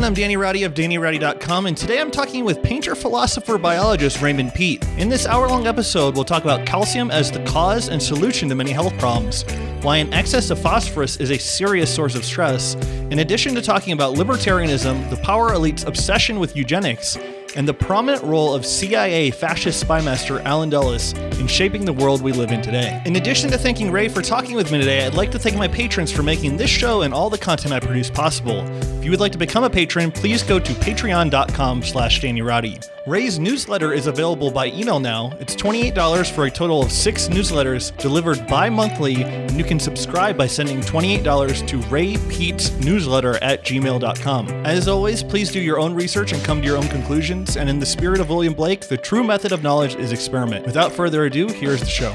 everyone, I'm Danny Roddy of DannyRoddy.com, and today I'm talking with painter, philosopher, biologist Raymond Peat. In this hour-long episode, we'll talk about calcium as the cause and solution to many health problems, why an excess of phosphorus is a serious source of stress, in addition to talking about libertarianism, the power elite's obsession with eugenics, and the prominent role of CIA fascist spymaster Alan Dulles in shaping the world we live in today. In addition to thanking Ray for talking with me today, I'd like to thank my patrons for making this show and all the content I produce possible. If you would like to become a patron, please go to patreon.com/DannyRoddy. Ray's newsletter is available by email now. It's $28 for a total of 6 newsletters delivered bi-monthly, and you can subscribe by sending $28 to raypeatsnewsletter@gmail.com. As always, please do your own research and come to your own conclusions, and in the spirit of William Blake, the true method of knowledge is experiment. Without further ado, here's the show.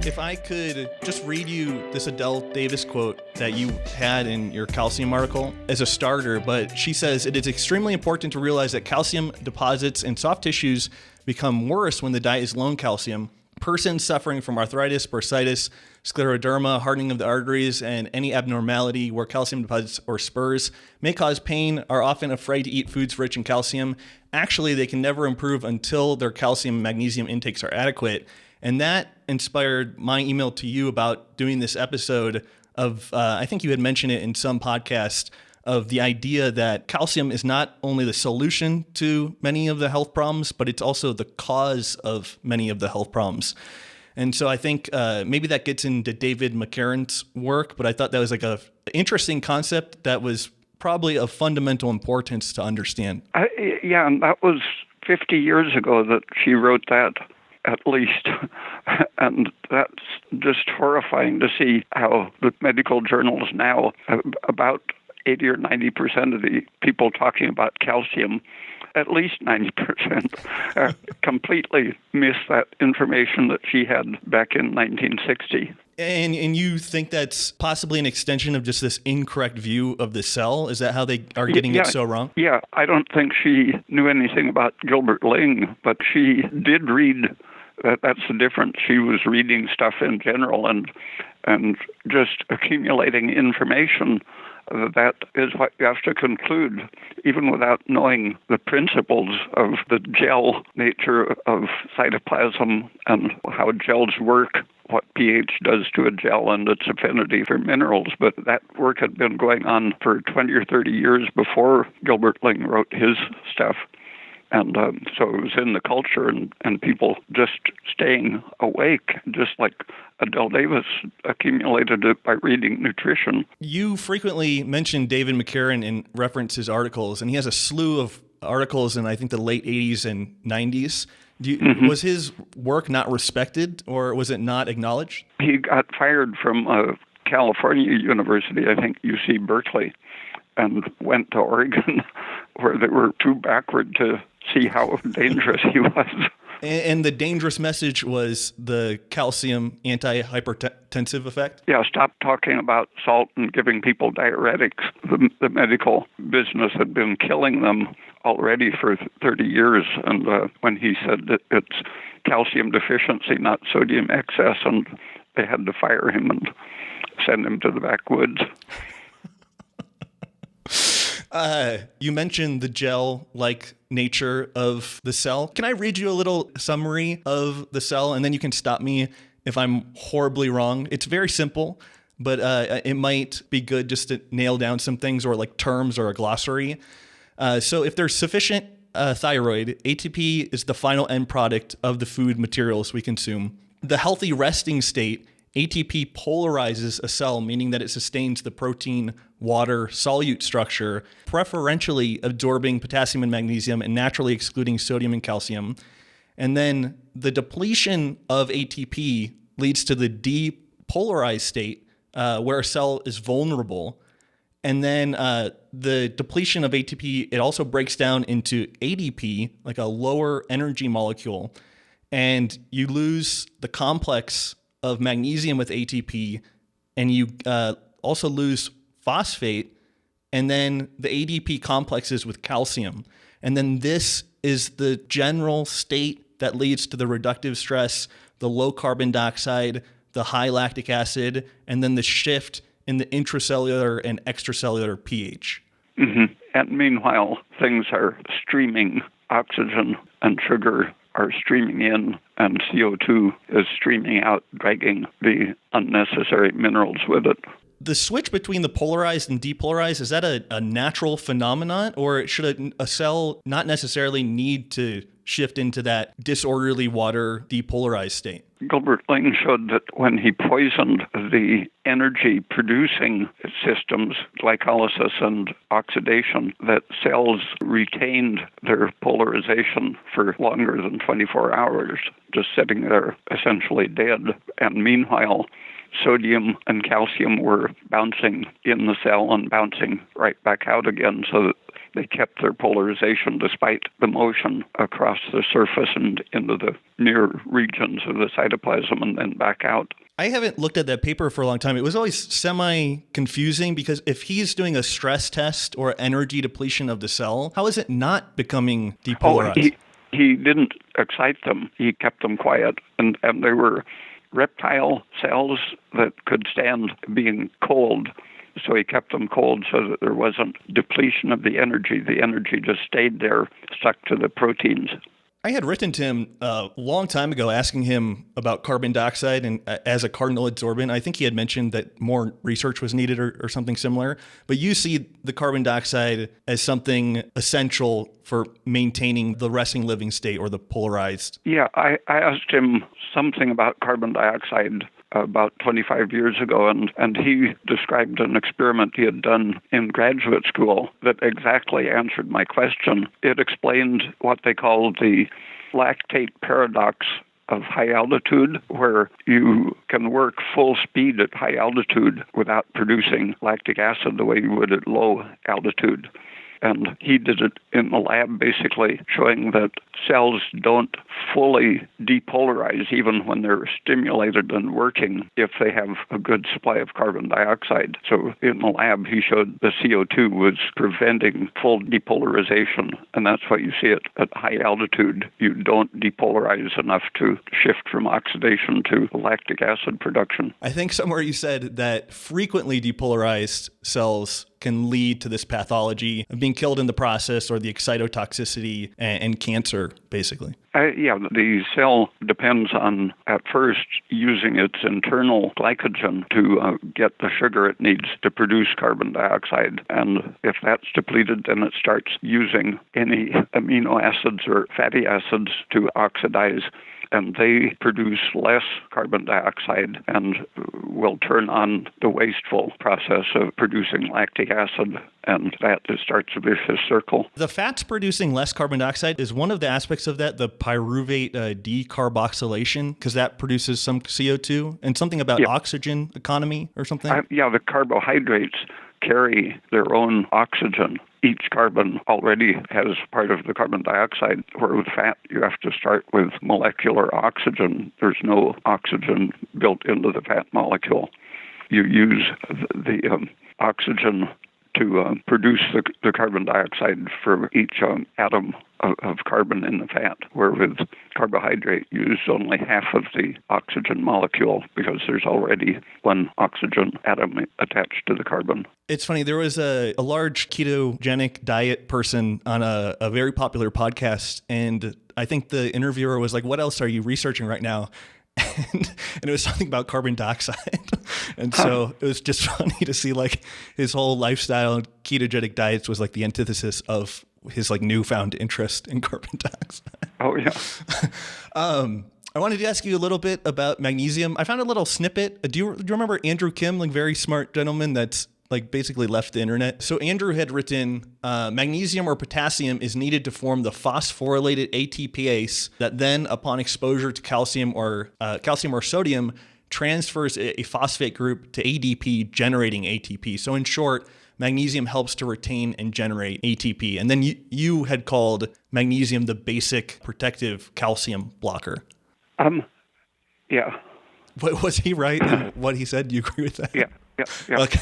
If I could just read you this Adele Davis quote that you had in your calcium article as a starter, but she says, "It is extremely important to realize that calcium deposits in soft tissues become worse when the diet is low in calcium. Persons suffering from arthritis, bursitis, scleroderma, hardening of the arteries, and any abnormality where calcium deposits or spurs may cause pain are often afraid to eat foods rich in calcium. Actually, they can never improve until their calcium and magnesium intakes are adequate." And that inspired my email to you about doing this episode of, I think you had mentioned it in some podcast, of the idea that calcium is not only the solution to many of the health problems, but it's also the cause of many of the health problems. And so I think maybe that gets into David McCarran's work, but I thought that was like an interesting concept that was probably of fundamental importance to understand. Yeah, and that was 50 years ago that she wrote that, at least. And that's just horrifying to see how the medical journals now, about 80 or 90% of the people talking about calcium, at least 90%, completely miss that information that she had back in 1960. And you think that's possibly an extension of just this incorrect view of the cell? Is that how they are getting it so wrong? Yeah, I don't think she knew anything about Gilbert Ling, but she did read. That's the difference. She was reading stuff in general and just accumulating information. That is what you have to conclude, even without knowing the principles of the gel nature of cytoplasm and how gels work, what pH does to a gel and its affinity for minerals. But that work had been going on for 20 or 30 years before Gilbert Ling wrote his stuff. And so it was in the culture and people just staying awake, just like Adele Davis accumulated it by reading nutrition. You frequently mention David McCarran in reference his articles, and he has a slew of articles in, I think, the late 80s and 90s. Was his work not respected, or was it not acknowledged? He got fired from California University, I think UC Berkeley, and went to Oregon, where they were too backward to see how dangerous he was. And the dangerous message was the calcium anti-hypertensive effect? Yeah, stop talking about salt and giving people diuretics. The medical business had been killing them already for 30 years. And when he said that it's calcium deficiency, not sodium excess, and they had to fire him and send him to the backwoods. You mentioned the gel-like nature of the cell. Can I read you a little summary of the cell, and then you can stop me if I'm horribly wrong? It's very simple, but it might be good just to nail down some things or like terms or a glossary. So if there's sufficient thyroid, ATP is the final end product of the food materials we consume. The healthy resting state, ATP polarizes a cell, meaning that it sustains the protein water solute structure, preferentially absorbing potassium and magnesium and naturally excluding sodium and calcium. And then the depletion of ATP leads to the depolarized state, where a cell is vulnerable. And then the depletion of ATP, it also breaks down into ADP, like a lower energy molecule, and you lose the complex of magnesium with ATP, and you also lose phosphate, and then the ADP complexes with calcium. And then this is the general state that leads to the reductive stress, the low carbon dioxide, the high lactic acid, and then the shift in the intracellular and extracellular pH. Mm-hmm. And meanwhile, things are streaming. Oxygen and sugar are streaming in, and CO2 is streaming out, dragging the unnecessary minerals with it. The switch between the polarized and depolarized, is that a natural phenomenon, or should a cell not necessarily need to shift into that disorderly water depolarized state? Gilbert Ling showed that when he poisoned the energy-producing systems, glycolysis and oxidation, that cells retained their polarization for longer than 24 hours, just sitting there essentially dead. And meanwhile, sodium and calcium were bouncing in the cell and bouncing right back out again, so that they kept their polarization despite the motion across the surface and into the near regions of the cytoplasm and then back out. I haven't looked at that paper for a long time. It was always semi-confusing because if he's doing a stress test or energy depletion of the cell, how is it not becoming depolarized? He didn't excite them. He kept them quiet, and they were reptile cells that could stand being cold. So he kept them cold so that there wasn't depletion of the energy. The energy just stayed there, stuck to the proteins. I had written to him a long time ago asking him about carbon dioxide and as a cardinal adsorbent. I think he had mentioned that more research was needed or something similar. But you see the carbon dioxide as something essential for maintaining the resting living state or the polarized. Yeah, I asked him something about carbon dioxide about 25 years ago, and he described an experiment he had done in graduate school that exactly answered my question. It explained what they call the lactate paradox of high altitude, where you can work full speed at high altitude without producing lactic acid the way you would at low altitude. And he did it in the lab, basically showing that cells don't fully depolarize even when they're stimulated and working if they have a good supply of carbon dioxide. So in the lab, he showed the CO2 was preventing full depolarization, and that's why you see it at high altitude. You don't depolarize enough to shift from oxidation to lactic acid production. I think somewhere you said that frequently depolarized cells can lead to this pathology of being killed in the process or the excitotoxicity and cancer, basically. Yeah, the cell depends on, at first, using its internal glycogen to get the sugar it needs to produce carbon dioxide. And if that's depleted, then it starts using any amino acids or fatty acids to oxidize, and they produce less carbon dioxide and will turn on the wasteful process of producing lactic acid, and that starts a vicious circle. The fats producing less carbon dioxide, is one of the aspects of that the pyruvate decarboxylation, because that produces some CO2, and something about oxygen economy or something? The carbohydrates carry their own oxygen. Each carbon already has part of the carbon dioxide, where with fat you have to start with molecular oxygen. There's no oxygen built into the fat molecule. You use the oxygen to produce the carbon dioxide for each atom of carbon in the fat, where with carbohydrate you use only half of the oxygen molecule because there's already one oxygen atom attached to the carbon. It's funny, there was a large ketogenic diet person on a very popular podcast, and I think the interviewer was like, "What else are you researching right now?" And it was something about carbon dioxide. And so it was just funny to see like his whole lifestyle, ketogenic diets was like the antithesis of his like newfound interest in carbon dioxide. Oh, yeah. I wanted to ask you a little bit about magnesium. I found a little snippet. Do you remember Andrew Kim, like very smart gentleman that's like basically left the internet? So Andrew had written, magnesium or potassium is needed to form the phosphorylated ATPase that then, upon exposure to calcium or sodium, transfers a phosphate group to ADP, generating ATP. So in short, magnesium helps to retain and generate ATP. And then you had called magnesium the basic protective calcium blocker. Yeah. But was he right in what he said? Do you agree with that? Yeah. Okay.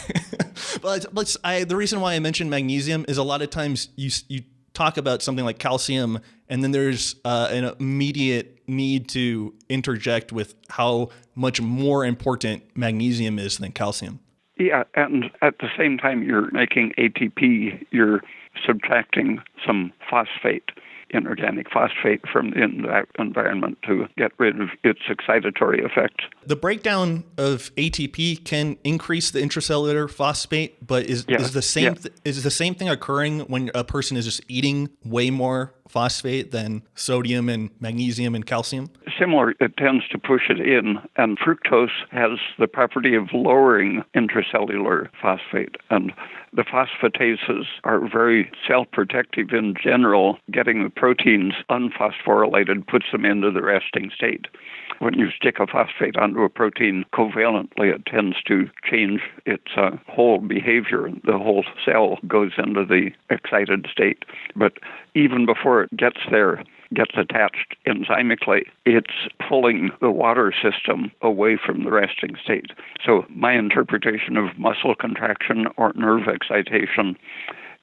Well, the reason why I mentioned magnesium is a lot of times you talk about something like calcium, and then there's an immediate need to interject with how much more important magnesium is than calcium. Yeah, and at the same time you're making ATP, you're subtracting some phosphate, inorganic phosphate from the environment to get rid of its excitatory effects. The breakdown of ATP can increase the intracellular phosphate, but is the same thing occurring when a person is just eating way more phosphate than sodium and magnesium and calcium? Similar, it tends to push it in, and fructose has the property of lowering intracellular phosphate, and the phosphatases are very cell-protective in general. Getting the proteins unphosphorylated puts them into the resting state. When you stick a phosphate onto a protein covalently, it tends to change its whole behavior. The whole cell goes into the excited state. But even before it gets there, gets attached enzymically, it's pulling the water system away from the resting state. So my interpretation of muscle contraction or nerve excitation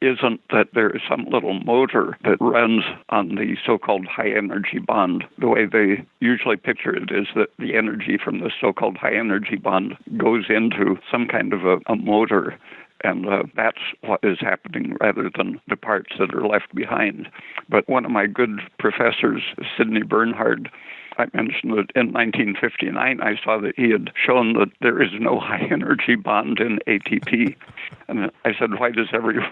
isn't that there is some little motor that runs on the so-called high-energy bond. The way they usually picture it is that the energy from the so-called high-energy bond goes into some kind of a motor, and that's what is happening rather than the parts that are left behind. But one of my good professors, Sidney Bernhard, I mentioned that in 1959 I saw that he had shown that there is no high-energy bond in ATP. And I said, why does everyone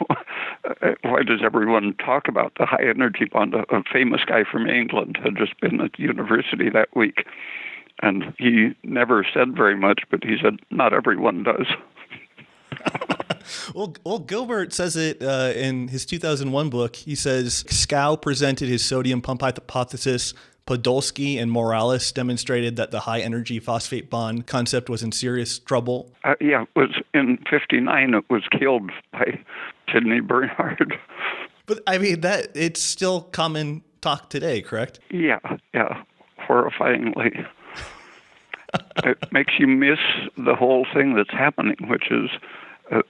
talk about the high-energy bond? A famous guy from England had just been at university that week, and he never said very much, but he said, not everyone does. Well, Gilbert says it in his 2001 book. He says Scow presented his sodium pump hypothesis. Podolsky and Morales demonstrated that the high-energy phosphate bond concept was in serious trouble. It was in 59. It was killed by Sidney Bernhard. But I mean, it's still common talk today, correct? Yeah, horrifyingly. It makes you miss the whole thing that's happening, which is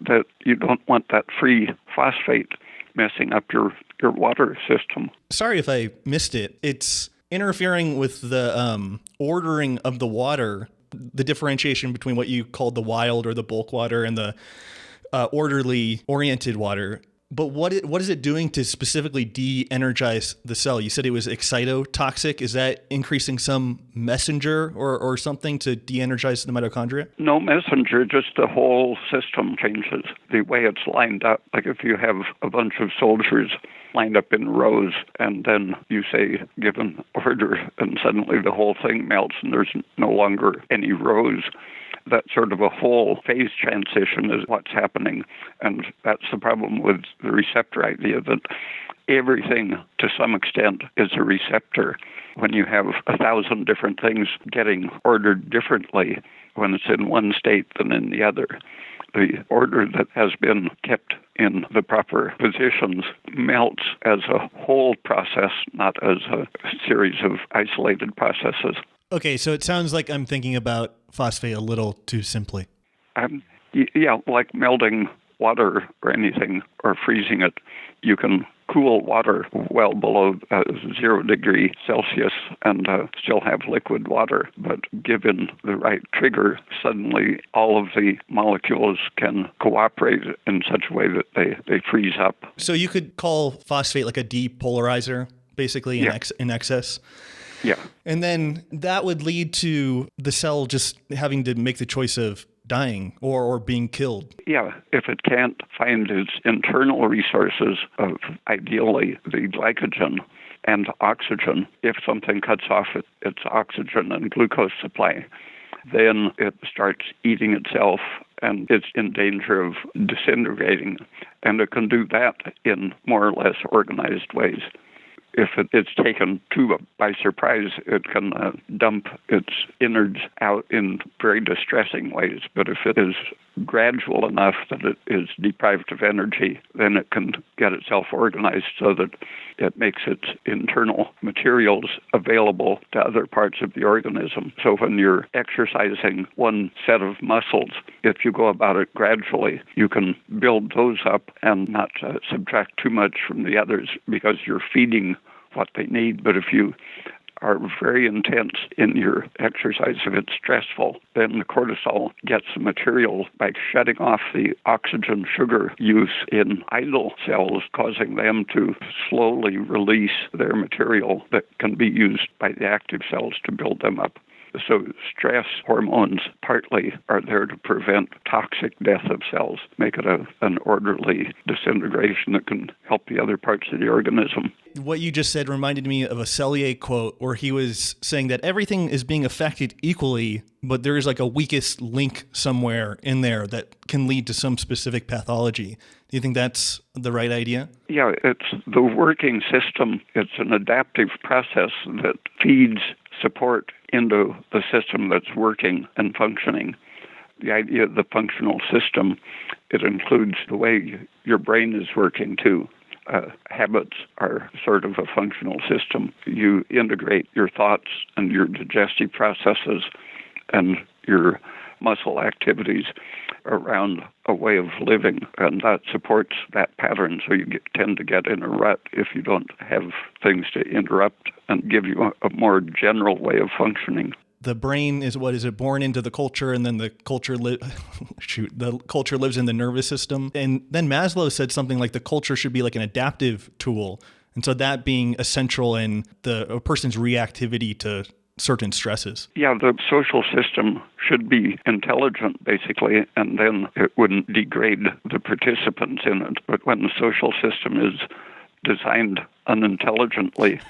that you don't want that free phosphate messing up your water system. Sorry if I missed it. It's interfering with the ordering of the water, the differentiation between what you called the wild or the bulk water and the orderly oriented water. But what is it doing to specifically de-energize the cell? You said it was excitotoxic. Is that increasing some messenger or something to de-energize the mitochondria? No messenger, just the whole system changes. The way it's lined up, like if you have a bunch of soldiers lined up in rows and then you say, give an order, and suddenly the whole thing melts and there's no longer any rows. That sort of a whole phase transition is what's happening. And that's the problem with the receptor idea, that everything to some extent is a receptor. When you have 1,000 different things getting ordered differently when it's in one state than in the other, the order that has been kept in the proper positions melts as a whole process, not as a series of isolated processes. Okay, so it sounds like I'm thinking about phosphate a little too simply. Like melting water or anything or freezing it. You can cool water well below 0 degrees Celsius and still have liquid water. But given the right trigger, suddenly all of the molecules can cooperate in such a way that they freeze up. So you could call phosphate like a depolarizer, basically, in excess? Yeah. And then that would lead to the cell just having to make the choice of dying or being killed. Yeah, if it can't find its internal resources of ideally the glycogen and oxygen, if something cuts off its oxygen and glucose supply, then it starts eating itself and it's in danger of disintegrating. And it can do that in more or less organized ways. if it's taken too by surprise, it can dump its innards out in very distressing ways. But if it is gradual enough that it is deprived of energy, then it can get itself organized so that it makes its internal materials available to other parts of the organism. So when you're exercising one set of muscles, if you go about it gradually, you can build those up and not subtract too much from the others because you're feeding what they need. But if you are very intense in your exercise, if it's stressful, then the cortisol gets the material by shutting off the oxygen sugar use in idle cells, causing them to slowly release their material that can be used by the active cells to build them up. So stress hormones partly are there to prevent toxic death of cells, make it an orderly disintegration that can help the other parts of the organism. What you just said reminded me of a Cellular quote where he was saying that everything is being affected equally, but there is like a weakest link somewhere in there that can lead to some specific pathology. Do you think that's the right idea? Yeah, it's the working system. It's an adaptive process that feeds support into the system that's working and functioning. The idea of the functional system, it includes the way your brain is working too. Habits are sort of a functional system. You integrate your thoughts and your digestive processes and your muscle activities around a way of living, and that supports that pattern. So you tend to get in a rut if you don't have things to interrupt and give you a more general way of functioning. The brain is born into the culture, and then the culture the culture lives in the nervous system. And then Maslow said something like the culture should be like an adaptive tool. And so that being essential in a person's reactivity to certain stresses. Yeah, the social system should be intelligent, basically, and then it wouldn't degrade the participants in it. But when the social system is designed unintelligently,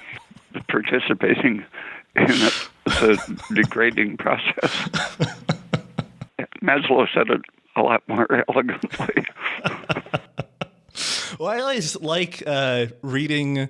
participating in it is a degrading process. Maslow said it a lot more elegantly. Well, I always like reading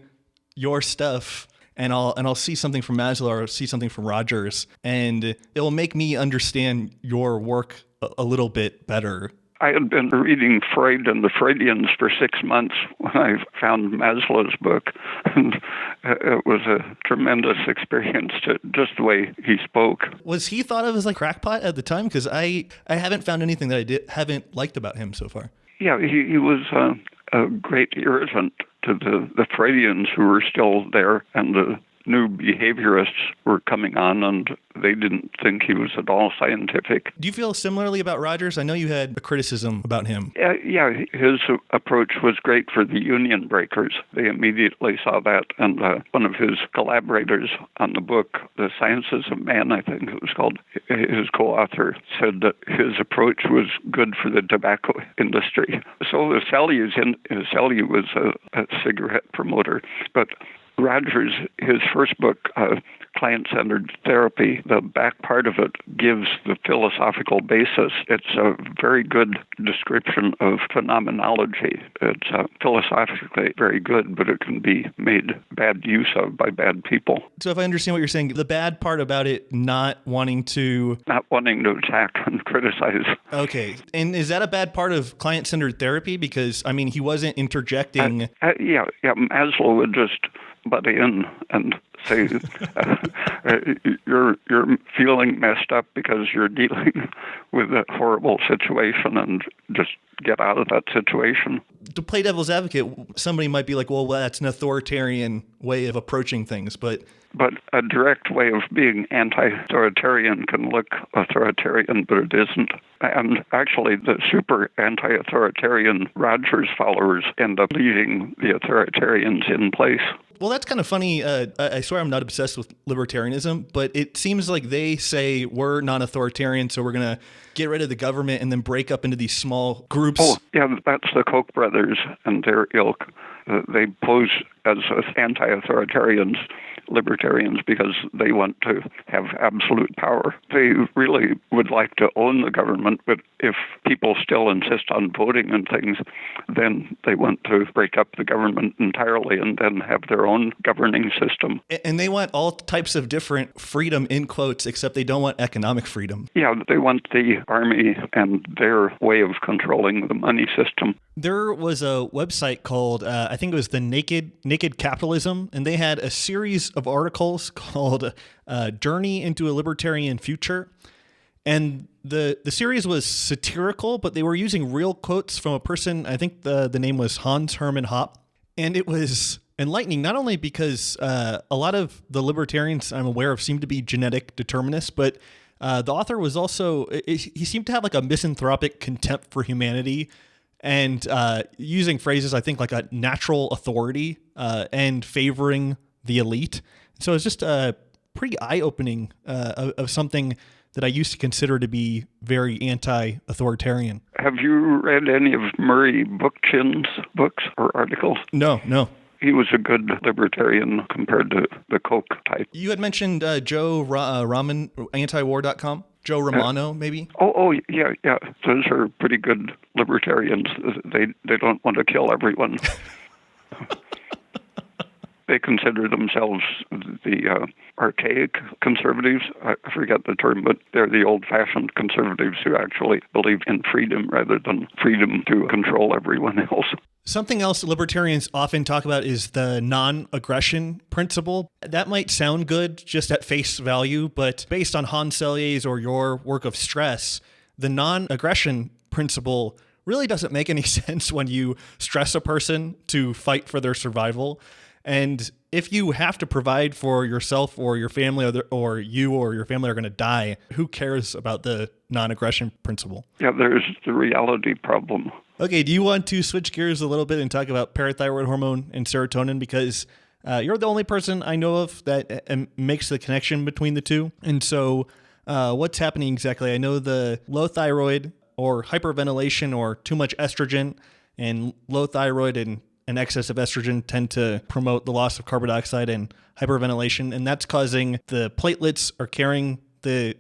your stuff, and I'll see something from Maslow or see something from Rogers, and it will make me understand your work a little bit better. I had been reading Freud and the Freudians for 6 months when I found Maslow's book, and it was a tremendous experience, just the way he spoke. Was he thought of as like crackpot at the time? Because I haven't found anything that I haven't liked about him so far. Yeah, he was a great irritant to the Freudians who were still there, and the new behaviorists were coming on, and they didn't think he was at all scientific. Do you feel similarly about Rogers? I know you had a criticism about him. Yeah, his approach was great for the union breakers. They immediately saw that, and one of his collaborators on the book, The Sciences of Man, I think it was called, his co-author, said that his approach was good for the tobacco industry. So Cellular was a cigarette promoter, but Rogers, his first book, Client-Centered Therapy, the back part of it gives the philosophical basis. It's a very good description of phenomenology. It's philosophically very good, but it can be made bad use of by bad people. So if I understand what you're saying, the bad part about it, not wanting to attack and criticize. Okay. And is that a bad part of client-centered therapy? Because, I mean, he wasn't interjecting. Yeah. Maslow would just butt in and say, you're feeling messed up because you're dealing with a horrible situation, and just get out of that situation. To play devil's advocate, somebody might be like, well, that's an authoritarian way of approaching things, but a direct way of being anti-authoritarian can look authoritarian, but it isn't. And actually, the super anti-authoritarian Rogers followers end up leaving the authoritarians in place. Well, that's kind of funny. I swear I'm not obsessed with libertarianism, but it seems like they say we're non-authoritarian, so we're going to get rid of the government and then break up into these small groups. Oh, yeah, that's the Koch brothers and their ilk. They pose as anti-authoritarians, libertarians, because they want to have absolute power. They really would like to own the government, but if people still insist on voting and things, then they want to break up the government entirely and then have their own governing system. And they want all types of different freedom in quotes, except they don't want economic freedom. Yeah, they want the army and their way of controlling the money system. There was a website called, I think it was the Naked Capitalism, and they had a series of articles called Journey into a Libertarian Future. And the series was satirical, but they were using real quotes from a person, I think the name was Hans Hermann Hoppe. And it was enlightening, not only because a lot of the libertarians I'm aware of seem to be genetic determinists, but the author was also, he seemed to have like a misanthropic contempt for humanity, and using phrases, I think, like a natural authority and favoring the elite. So it's just pretty eye-opening of something that I used to consider to be very anti-authoritarian. Have you read any of Murray Bookchin's books or articles? No. He was a good libertarian compared to the Koch type. You had mentioned Joe Raman, antiwar.com. Joe Romano, maybe? Oh, yeah. Those are pretty good libertarians. They don't want to kill everyone. They consider themselves the archaic conservatives. I forget the term, but they're the old-fashioned conservatives who actually believe in freedom rather than freedom to control everyone else. Something else libertarians often talk about is the non-aggression principle. That might sound good just at face value, but based on Hans Selye's or your work of stress, the non-aggression principle really doesn't make any sense when you stress a person to fight for their survival. And if you have to provide for yourself or your family, or you or your family are going to die, who cares about the non-aggression principle? Yeah, there's the reality problem. Okay, do you want to switch gears a little bit and talk about parathyroid hormone and serotonin? Because you're the only person I know of that makes the connection between the two. And so what's happening exactly? I know the low thyroid or hyperventilation or too much estrogen, and low thyroid and an excess of estrogen tend to promote the loss of carbon dioxide and hyperventilation. And that's causing the platelets are carrying the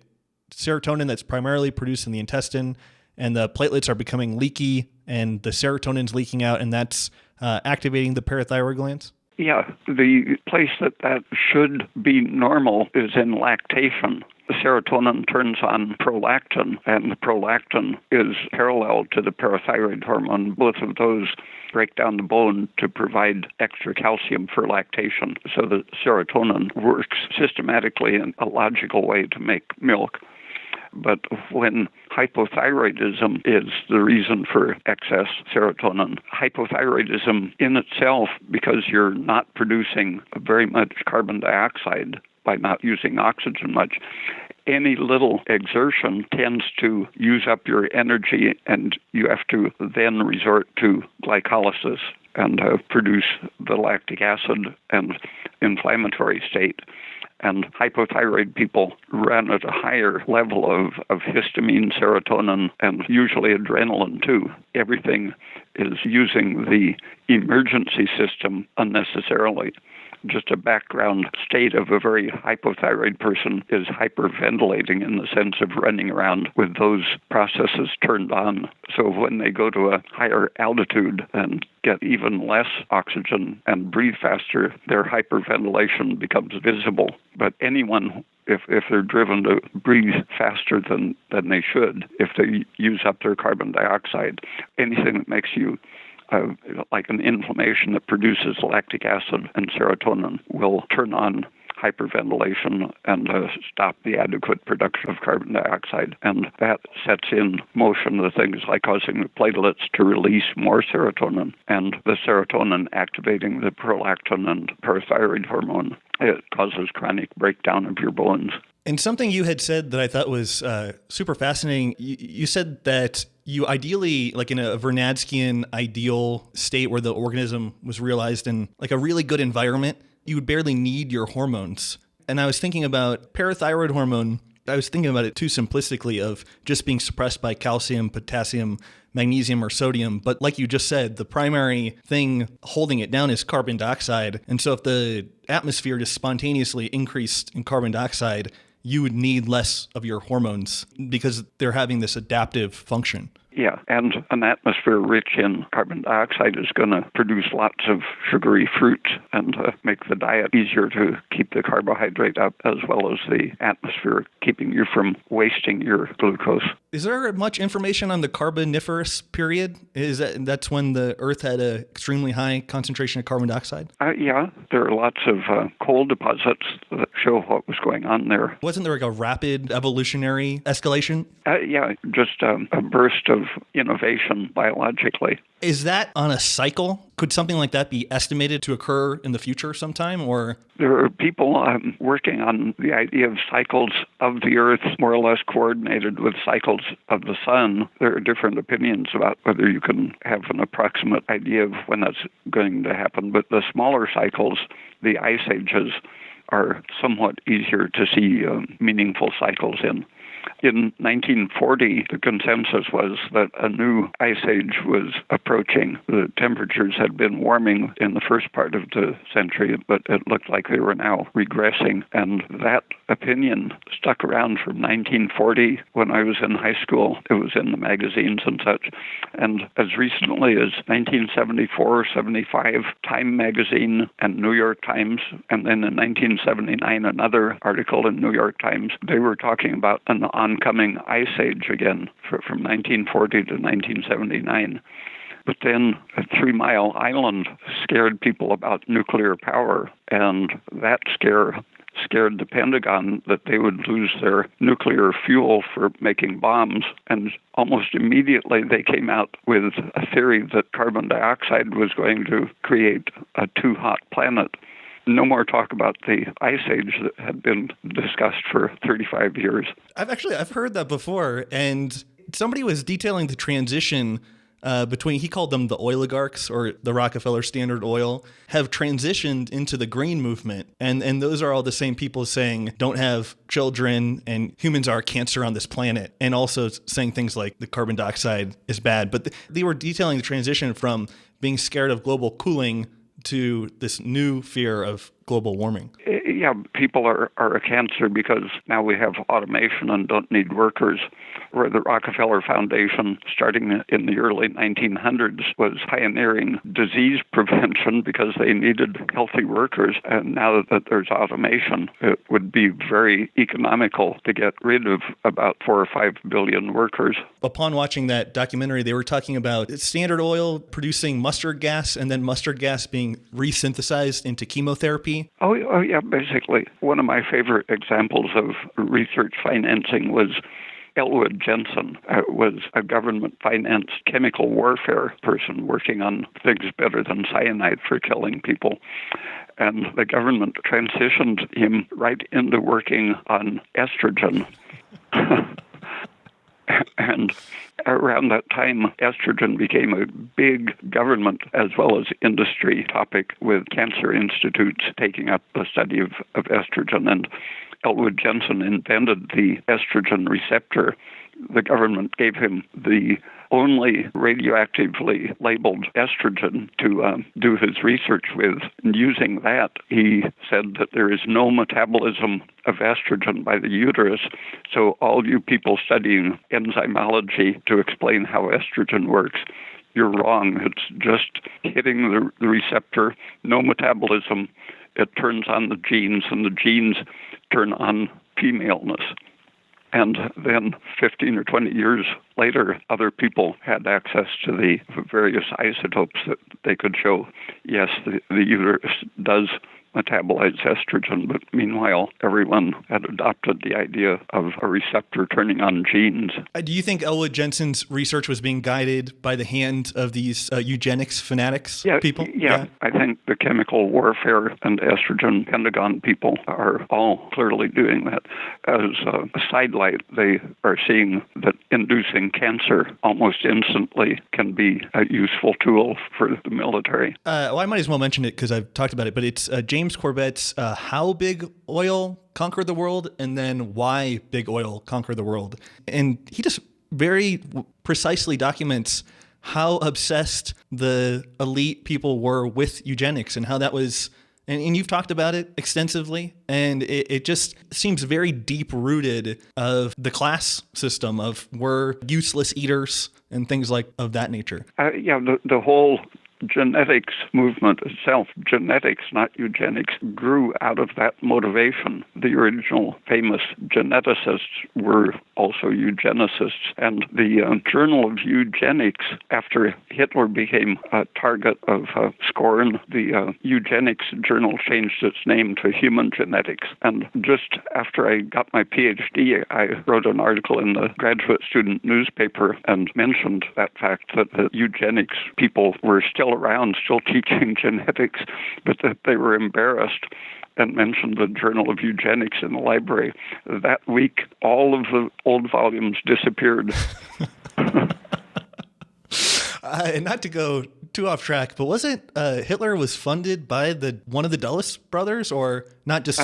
serotonin that's primarily produced in the intestine, and the platelets are becoming leaky and the serotonin's leaking out, and that's activating the parathyroid glands? Yeah, the place that should be normal is in lactation. The serotonin turns on prolactin, and the prolactin is parallel to the parathyroid hormone. Both of those break down the bone to provide extra calcium for lactation. So the serotonin works systematically in a logical way to make milk. But when hypothyroidism is the reason for excess serotonin, hypothyroidism in itself, because you're not producing very much carbon dioxide by not using oxygen much, any little exertion tends to use up your energy, and you have to then resort to glycolysis and produce the lactic acid and inflammatory state. And hypothyroid people run at a higher level of histamine, serotonin, and usually adrenaline too. Everything is using the emergency system unnecessarily. Just a background state of a very hypothyroid person is hyperventilating in the sense of running around with those processes turned on. So when they go to a higher altitude and get even less oxygen and breathe faster, their hyperventilation becomes visible. But anyone, if they're driven to breathe faster than they should, if they use up their carbon dioxide, anything that makes you like an inflammation that produces lactic acid and serotonin will turn on hyperventilation and stop the adequate production of carbon dioxide. And that sets in motion the things like causing the platelets to release more serotonin, and the serotonin activating the prolactin and parathyroid hormone. It causes chronic breakdown of your bones. And something you had said that I thought was super fascinating, you said that you ideally, like in a Vernadskian ideal state where the organism was realized in like a really good environment, you would barely need your hormones. And I was thinking about parathyroid hormone I was thinking about it too simplistically of just being suppressed by calcium, potassium, magnesium, or sodium. But like you just said, the primary thing holding it down is carbon dioxide. And so if the atmosphere just spontaneously increased in carbon dioxide, you would need less of your hormones because they're having this adaptive function. Yeah, and an atmosphere rich in carbon dioxide is going to produce lots of sugary fruit and make the diet easier to keep the carbohydrate up, as well as the atmosphere keeping you from wasting your glucose. Is there much information on the Carboniferous period? That's when the Earth had an extremely high concentration of carbon dioxide? Yeah, there are lots of coal deposits that show what was going on there. Wasn't there like a rapid evolutionary escalation? Yeah, just a burst of innovation biologically. Is that on a cycle? Could something like that be estimated to occur in the future sometime, or? There are people working on the idea of cycles of the Earth more or less coordinated with cycles of the Sun. There are different opinions about whether you can have an approximate idea of when that's going to happen. But the smaller cycles, the ice ages, are somewhat easier to see meaningful cycles in. In 1940, the consensus was that a new ice age was approaching. The temperatures had been warming in the first part of the century, but it looked like they were now regressing. And that opinion stuck around from 1940 when I was in high school. It was in the magazines and such. And as recently as 1974, 75, Time magazine and New York Times, and then in 1979, another article in New York Times, they were talking about an oncoming ice age again from 1940 to 1979. But then a 3 Mile Island scared people about nuclear power, and that scared the Pentagon that they would lose their nuclear fuel for making bombs. And almost immediately they came out with a theory that carbon dioxide was going to create a too hot planet. No more talk about the ice age that had been discussed for 35 years. I've heard that before, and somebody was detailing the transition between, he called them the oligarchs, or the Rockefeller Standard Oil, have transitioned into the green movement. And those are all the same people saying, don't have children, and humans are a cancer on this planet, and also saying things like the carbon dioxide is bad. But they were detailing the transition from being scared of global cooling to this new fear of global warming. Yeah, people are a cancer because now we have automation and don't need workers. Where the Rockefeller Foundation, starting in the early 1900s, was pioneering disease prevention because they needed healthy workers. And now that there's automation, it would be very economical to get rid of about 4 or 5 billion workers. Upon watching that documentary, they were talking about Standard Oil producing mustard gas and then mustard gas being resynthesized into chemotherapy. Oh, yeah, basically. One of my favorite examples of research financing was Elwood Jensen. Was a government-financed chemical warfare person working on things better than cyanide for killing people. And the government transitioned him right into working on estrogen. And around that time, estrogen became a big government as well as industry topic, with cancer institutes taking up the study of estrogen. And Elwood Jensen invented the estrogen receptor. The government gave him the only radioactively labeled estrogen to do his research with. And using that, he said that there is no metabolism of estrogen by the uterus. So all you people studying enzymology to explain how estrogen works, you're wrong. It's just hitting the receptor, no metabolism. It turns on the genes, and the genes turn on femaleness. And then 15 or 20 years later, other people had access to the various isotopes that they could show, yes, the uterus does metabolize estrogen, but meanwhile, everyone had adopted the idea of a receptor turning on genes. Do you think Elwood Jensen's research was being guided by the hand of these eugenics fanatics people? Yeah, I think the chemical warfare and estrogen Pentagon people are all clearly doing that. As a sidelight, they are seeing that inducing cancer almost instantly can be a useful tool for the military. Well, I might as well mention it because I've talked about it, but it's James James Corbett's How Big Oil Conquered the World, and then Why Big Oil Conquered the World. And he just very precisely documents how obsessed the elite people were with eugenics and how that was, and you've talked about it extensively, and it just seems very deep-rooted of the class system of we're useless eaters and things like of that nature. The whole genetics movement itself, genetics, not eugenics, grew out of that motivation. The original famous geneticists were also eugenicists, and the Journal of Eugenics, after Hitler became a target of scorn, the Eugenics Journal changed its name to Human Genetics. And just after I got my PhD, I wrote an article in the graduate student newspaper and mentioned that fact that the eugenics people were still around, still teaching genetics, but that they were embarrassed, and mentioned the Journal of Eugenics in the library. That week, all of the old volumes disappeared. Not to go too off track, but wasn't Hitler was funded by one of the Dulles brothers, or not just?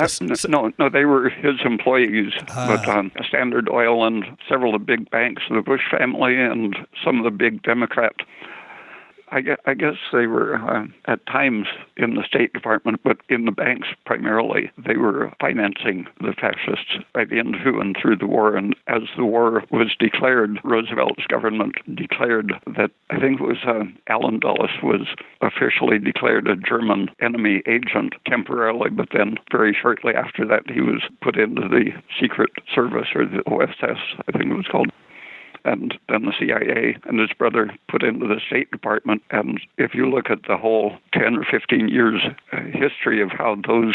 No, they were his employees. But Standard Oil and several of the big banks, the Bush family, and some of the big Democrat. I guess they were at times in the State Department, but in the banks primarily. They were financing the fascists right into and through the war. And as the war was declared, Roosevelt's government declared that, I think it was Allen Dulles was officially declared a German enemy agent temporarily, but then very shortly after that he was put into the Secret Service, or the OSS, I think it was called. And then the CIA and his brother put into the State Department. And if you look at the whole 10 or 15 years history of how those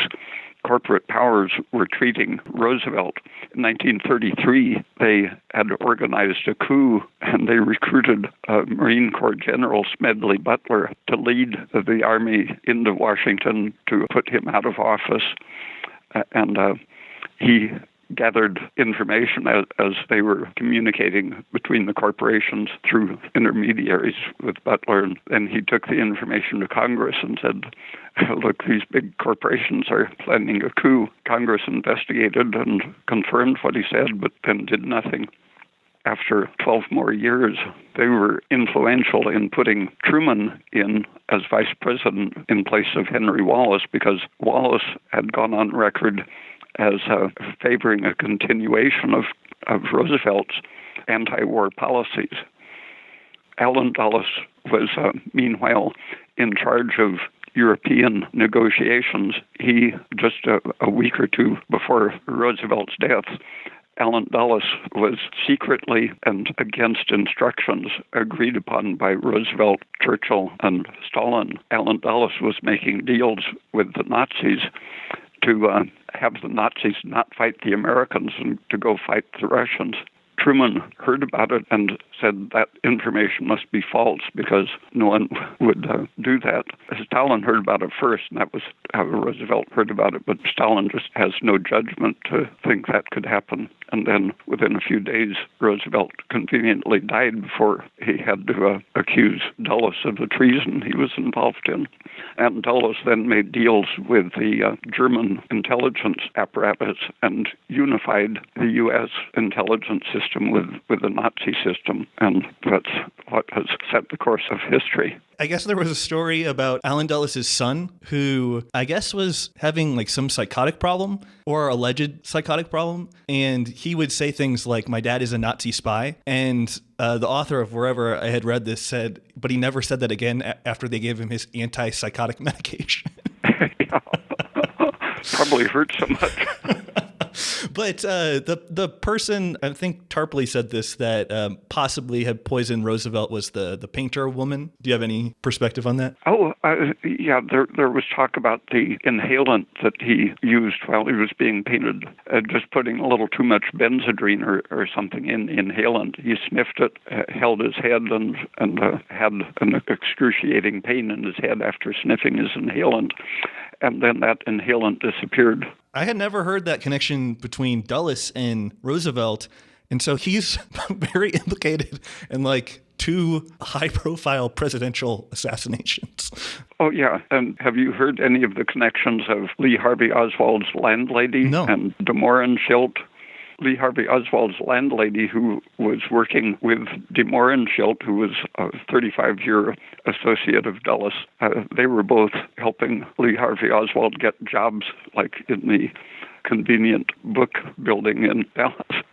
corporate powers were treating Roosevelt, in 1933, they had organized a coup, and they recruited Marine Corps General Smedley Butler to lead the army into Washington to put him out of office. And he gathered information as they were communicating between the corporations through intermediaries with Butler. And then he took the information to Congress and said, look, these big corporations are planning a coup. Congress investigated and confirmed what he said, but then did nothing. After 12 more years, they were influential in putting Truman in as vice president in place of Henry Wallace, because Wallace had gone on record as favoring a continuation of Roosevelt's anti-war policies. Allen Dulles was, meanwhile, in charge of European negotiations. He, just a week or two before Roosevelt's death, Allen Dulles was secretly and against instructions agreed upon by Roosevelt, Churchill, and Stalin. Allen Dulles was making deals with the Nazis to have the Nazis not fight the Americans and to go fight the Russians. Truman heard about it and said that information must be false because no one would do that. Stalin heard about it first, and that was how Roosevelt heard about it, but Stalin just has no judgment to think that could happen. And then within a few days, Roosevelt conveniently died before he had to accuse Dulles of the treason he was involved in. And Dulles then made deals with the German intelligence apparatus and unified the U.S. intelligence system with the Nazi system. And that's what has set the course of history. I guess there was a story about Allen Dulles' son who I guess was having like some psychotic problem or alleged psychotic problem. And he would say things like, my dad is a Nazi spy. And the author of wherever I had read this said, but he never said that again after they gave him his antipsychotic medication. Probably hurt so much. But the person, I think Tarpley said this, that possibly had poisoned Roosevelt was the painter woman. Do you have any perspective on that? Oh, yeah, there was talk about the inhalant that he used while he was being painted, just putting a little too much benzodrine or something in the inhalant. He sniffed it, held his head, and had an excruciating pain in his head after sniffing his inhalant. And then that inhalant disappeared. I had never heard that connection between Dulles and Roosevelt. And so he's very implicated in like 2 high-profile presidential assassinations. Oh, yeah. And have you heard any of the connections of Lee Harvey Oswald's landlady and De Mohrenschildt? Lee Harvey Oswald's landlady, who was working with De Mohrenschildt, who was a 35-year associate of Dulles, they were both helping Lee Harvey Oswald get jobs, like in the convenient book building in Dallas.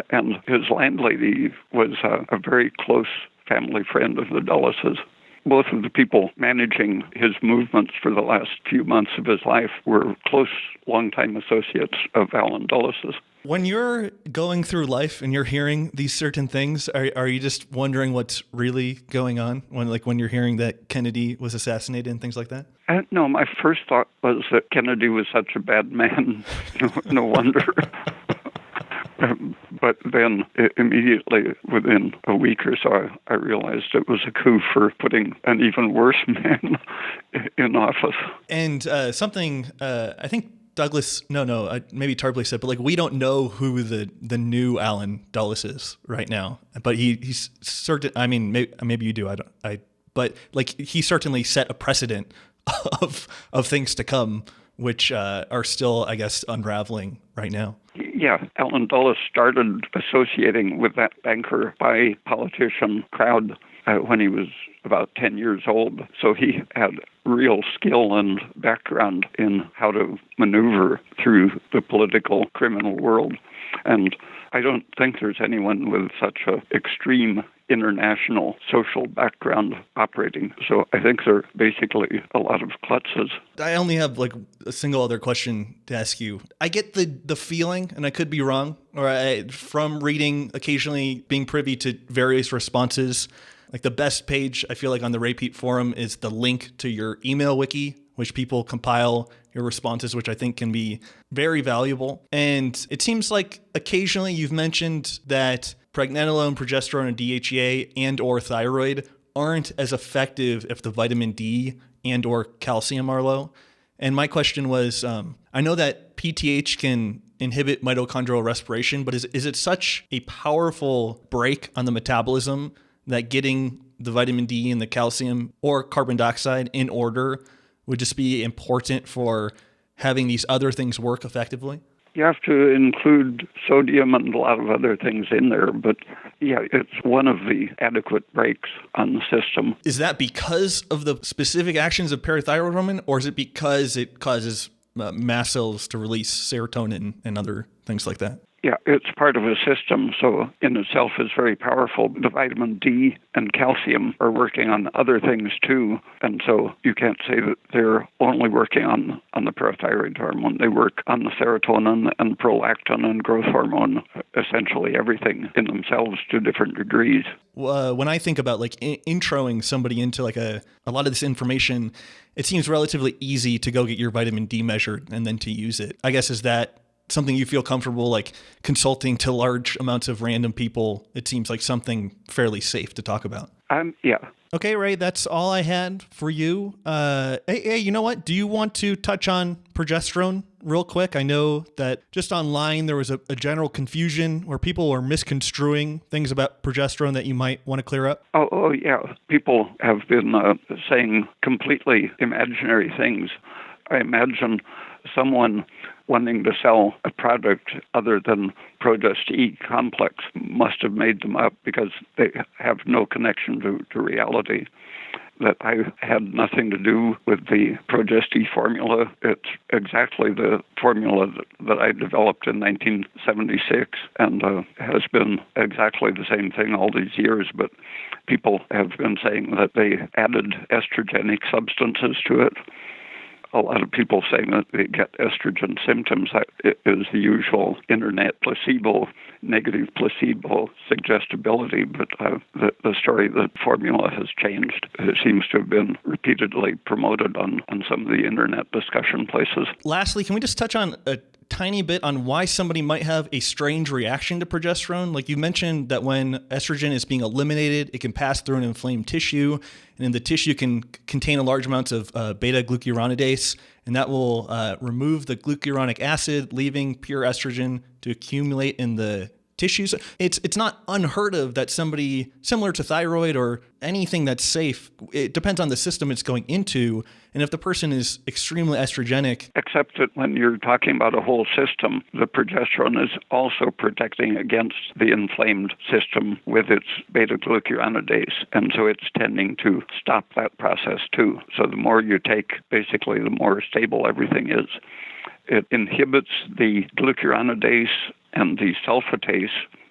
And his landlady was a very close family friend of the Dulleses. Both of the people managing his movements for the last few months of his life were close, longtime associates of Allen Dulles's. When you're going through life and you're hearing these certain things, are you just wondering what's really going on when you're hearing that Kennedy was assassinated and things like that? No, my first thought was that Kennedy was such a bad man. No wonder. But then immediately within a week or so, I realized it was a coup for putting an even worse man in office. And something, I think maybe Tarpley said, but we don't know who the new Allen Dulles is right now. But he's certain. I mean, maybe you do. But he certainly set a precedent of things to come, which are still, I guess, unraveling right now. Yeah, Allen Dulles started associating with that banker by politician crowd when he was about 10 years old. So he had real skill and background in how to maneuver through the political criminal world. And I don't think there's anyone with such an extreme international social background operating. So I think they're basically a lot of klutzes. I only have a single other question to ask you. I get the feeling, and I could be wrong, from reading, occasionally being privy to various responses, the best page I feel on the Ray Peat forum is the link to your email wiki, which people compile your responses, which I think can be very valuable. And it seems like occasionally you've mentioned that pregnenolone, progesterone, and DHEA and or thyroid aren't as effective if the vitamin D and or calcium are low. And my question was, I know that PTH can inhibit mitochondrial respiration, but is it such a powerful brake on the metabolism that getting the vitamin D and the calcium or carbon dioxide in order would just be important for having these other things work effectively? You have to include sodium and a lot of other things in there, but yeah, it's one of the adequate brakes on the system. Is that because of the specific actions of parathyroid hormone, or is it because it causes mast cells to release serotonin and other things like that? Yeah, it's part of a system, so in itself is very powerful. The vitamin D and calcium are working on other things too, and so you can't say that they're only working on the parathyroid hormone. They work on the serotonin and prolactin and growth hormone, essentially everything in themselves to different degrees. When I think about introing somebody into a lot of this information, it seems relatively easy to go get your vitamin D measured and then to use it. I guess, is that something you feel comfortable consulting to large amounts of random people? It seems like something fairly safe to talk about. Yeah. Okay, Ray, that's all I had for you. Hey, you know what? Do you want to touch on progesterone real quick? I know that just online there was a general confusion where people were misconstruing things about progesterone that you might want to clear up. Oh yeah. People have been saying completely imaginary things. I imagine someone wanting to sell a product other than Progest E complex must have made them up because they have no connection to reality. That I had nothing to do with the Progest E formula. It's exactly the formula that I developed in 1976 and has been exactly the same thing all these years, but people have been saying that they added estrogenic substances to it. A lot of people saying that they get estrogen symptoms. It is the usual internet placebo, negative placebo suggestibility, but the story that formula has changed seems to have been repeatedly promoted on some of the internet discussion places. Lastly, can we just touch on a tiny bit on why somebody might have a strange reaction to progesterone? You mentioned that when estrogen is being eliminated, it can pass through an inflamed tissue, and the tissue can contain a large amounts of beta-glucuronidase, and that will remove the glucuronic acid, leaving pure estrogen to accumulate in the tissues. It's not unheard of that somebody similar to thyroid or anything that's safe, it depends on the system it's going into. And if the person is extremely estrogenic. Except that when you're talking about a whole system, the progesterone is also protecting against the inflamed system with its beta-glucuronidase. And so it's tending to stop that process too. So the more you take, basically, the more stable everything is. It inhibits the glucuronidase and the sulfatase,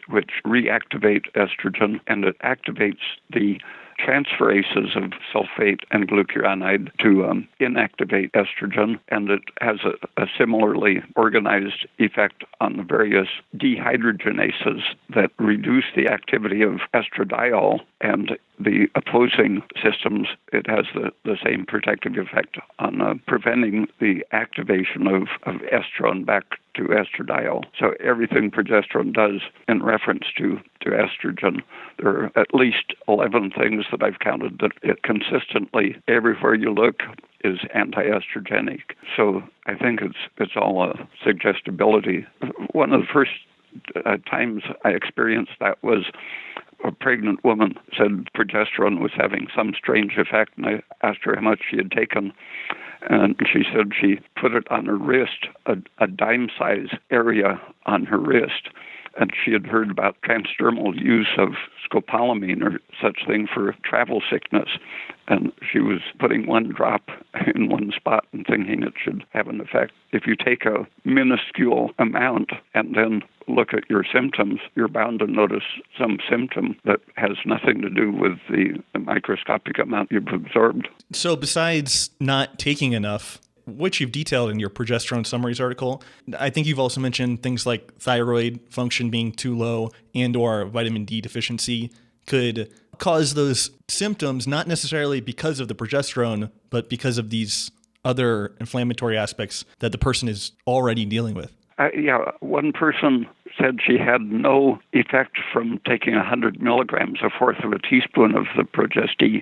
which reactivate estrogen, and it activates the transferases of sulfate and glucuronide to inactivate estrogen, and it has a similarly organized effect on the various dehydrogenases that reduce the activity of estradiol, and the opposing systems, it has the same protective effect on preventing the activation of estrone back to estradiol. So everything progesterone does in reference to estrogen, there are at least 11 things that I've counted that it consistently, everywhere you look, is anti-estrogenic. So I think it's all a suggestibility. One of the first times I experienced that was a pregnant woman said progesterone was having some strange effect, and I asked her how much she had taken, and she said she put it on her wrist, a dime-size area on her wrist, and she had heard about transdermal use of scopolamine or such thing for travel sickness, and she was putting one drop in one spot and thinking it should have an effect. If you take a minuscule amount and then look at your symptoms, you're bound to notice some symptom that has nothing to do with the microscopic amount you've absorbed. So besides not taking enough, which you've detailed in your progesterone summaries article, I think you've also mentioned things like thyroid function being too low and or vitamin D deficiency could cause those symptoms, not necessarily because of the progesterone, but because of these other inflammatory aspects that the person is already dealing with. One person said she had no effect from taking 100 milligrams, a fourth of a teaspoon of the Progesti.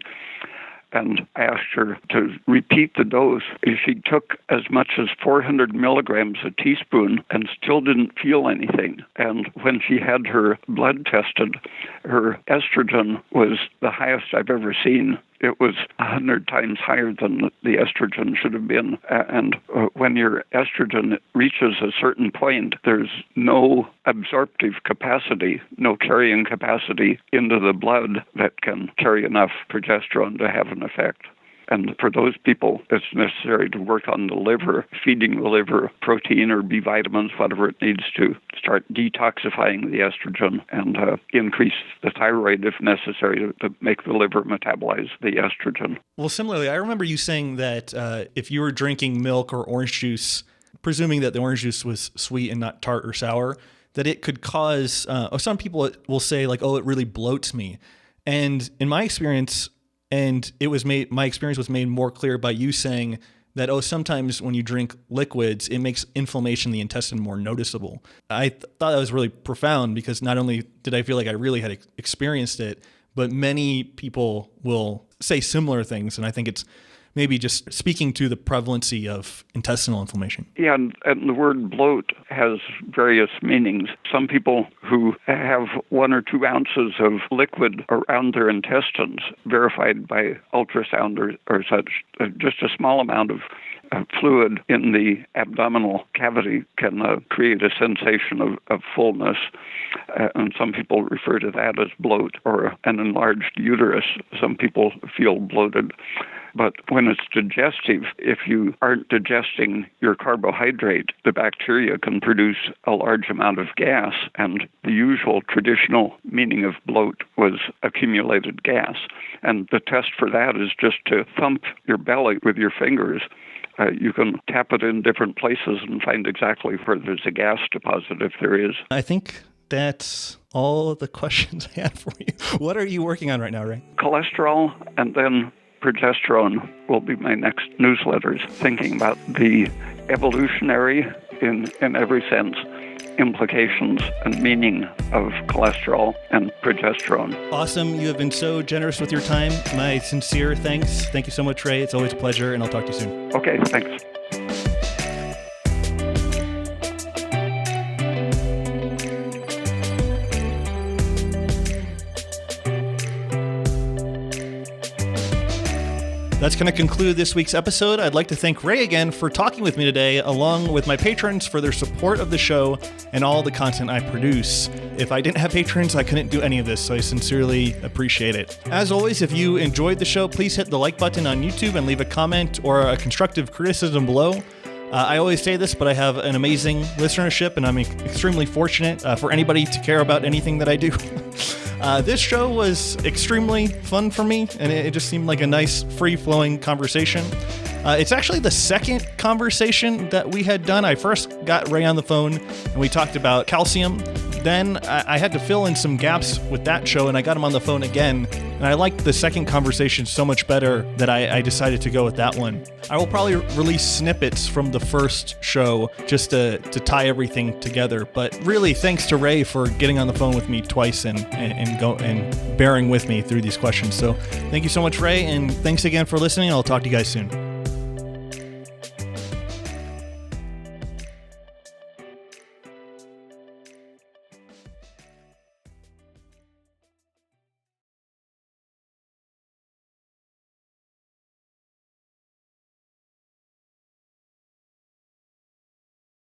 And I asked her to repeat the dose. She took as much as 400 milligrams a teaspoon and still didn't feel anything. And when she had her blood tested, her estrogen was the highest I've ever seen. It was 100 times higher than the estrogen should have been. And when your estrogen reaches a certain point, there's no absorptive capacity, no carrying capacity into the blood that can carry enough progesterone to have an effect. And for those people, it's necessary to work on the liver, feeding the liver protein or B vitamins, whatever it needs to start detoxifying the estrogen and increase the thyroid if necessary to make the liver metabolize the estrogen. Well, similarly, I remember you saying that if you were drinking milk or orange juice, presuming that the orange juice was sweet and not tart or sour, that it could cause, some people will say like, oh, it really bloats me. And in my experience, my experience was made more clear by you saying that, sometimes when you drink liquids, it makes inflammation in the intestine more noticeable. I thought that was really profound because not only did I feel like I really had experienced it, but many people will say similar things. And I think it's maybe just speaking to the prevalency of intestinal inflammation. Yeah, and the word bloat has various meanings. Some people who have 1 or 2 ounces of liquid around their intestines, verified by ultrasound or such, just a small amount of fluid in the abdominal cavity can create a sensation of fullness. And some people refer to that as bloat, or an enlarged uterus. Some people feel bloated. But when it's digestive, if you aren't digesting your carbohydrate, the bacteria can produce a large amount of gas, and the usual traditional meaning of bloat was accumulated gas. And the test for that is just to thump your belly with your fingers. You can tap it in different places and find exactly where there's a gas deposit, if there is. I think that's all the questions I had for you. What are you working on right now, Ray? Cholesterol, and then progesterone will be my next newsletters, thinking about the evolutionary, in every sense, implications and meaning of cholesterol and progesterone. Awesome. You have been so generous with your time. My sincere thanks. Thank you so much, Ray. It's always a pleasure, and I'll talk to you soon. Okay, thanks. That's going to conclude this week's episode. I'd like to thank Ray again for talking with me today, along with my patrons for their support of the show and all the content I produce. If I didn't have patrons, I couldn't do any of this, so I sincerely appreciate it. As always, if you enjoyed the show, please hit the like button on YouTube and leave a comment or a constructive criticism below. I always say this, but I have an amazing listenership, and I'm extremely fortunate for anybody to care about anything that I do. This show was extremely fun for me, and it just seemed like a nice, free-flowing conversation. It's actually the second conversation that we had done. I first got Ray on the phone, and we talked about calcium. Then I had to fill in some gaps with that show, and I got him on the phone again. And I liked the second conversation so much better that I decided to go with that one. I will probably release snippets from the first show just to tie everything together. But really, thanks to Ray for getting on the phone with me twice and bearing with me through these questions. So thank you so much, Ray, and thanks again for listening. I'll talk to you guys soon.